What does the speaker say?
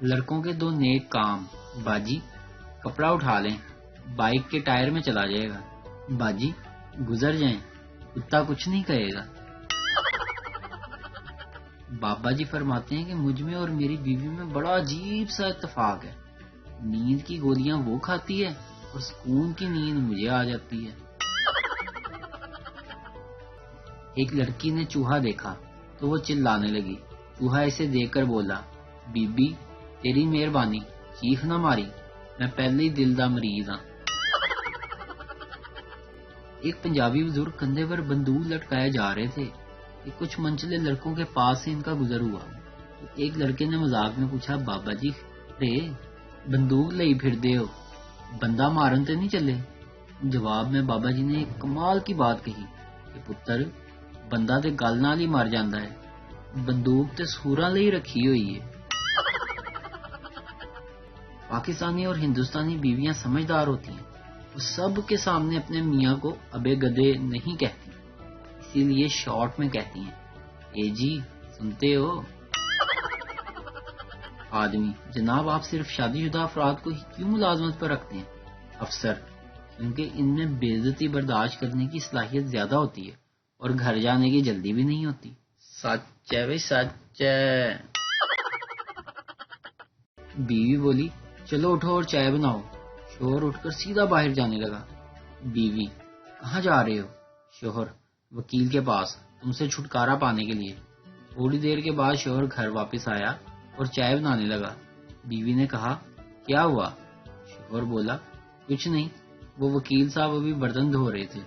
لڑکوں کے دو نیک کام۔ باجی کپڑا اٹھا لیں، بائک کے ٹائر میں چلا جائے گا۔ باجی گزر جائیں، کتا کچھ نہیں کہے گا۔ بابا جی فرماتے ہیں کہ مجھ میں اور میری بیوی میں بڑا عجیب سا اتفاق ہے، نیند کی گولیاں وہ کھاتی ہے اور سکون کی نیند مجھے آ جاتی ہے۔ ایک لڑکی نے چوہا دیکھا تو وہ چلانے لگی۔ چوہا اسے دیکھ کر بولا، بی بی تیری مہربانی، چیخ نہ ماری، میں پہلے ہی دل دا مریض ہاں۔ ایک پنجابی بزرگ کندھے پر بندوق لٹکائے جا رہے تھے کہ کچھ منچلے لڑکوں کے پاس سے ان کا گزر ہوا۔ تو ایک لڑکے نے مذاق میں پوچھا، بابا جی رے بندوق لئی پھر دے ہو، بندہ مارن تے نہیں چلے؟ جواب میں بابا جی نے ایک کمال کی بات کہی کہ پتر بندہ تے گل نال ہی مر جاندا ہے، بندوق تے سوراں لئی رکھی ہوئی ہے۔ پاکستانی اور ہندوستانی بیویاں سمجھدار ہوتی ہیں، وہ سب کے سامنے اپنے میاں کو ابے گدے نہیں کہتی، اسی لیے شارٹ میں کہتی ہیں، اے جی سنتے ہو؟ آدمی، جناب آپ صرف شادی شدہ افراد کو ہی کیوں ملازمت پر رکھتے ہیں؟ افسر، کیونکہ ان میں بے عزتی برداشت کرنے کی صلاحیت زیادہ ہوتی ہے اور گھر جانے کی جلدی بھی نہیں ہوتی۔ سچ ہے بھائی سچ ہے۔ بیوی بولی، چلو اٹھو اور چائے بناؤ۔ شوہر اٹھ کر سیدھا باہر جانے لگا۔ بیوی، کہاں جا رہے ہو؟ شوہر، وکیل کے پاس، تم سے چھٹکارا پانے کے لیے۔ تھوڑی دیر کے بعد شوہر گھر واپس آیا اور چائے بنانے لگا۔ بیوی نے کہا، کیا ہوا؟ شوہر بولا، کچھ نہیں، وہ وکیل صاحب ابھی برتن دھو رہے تھے۔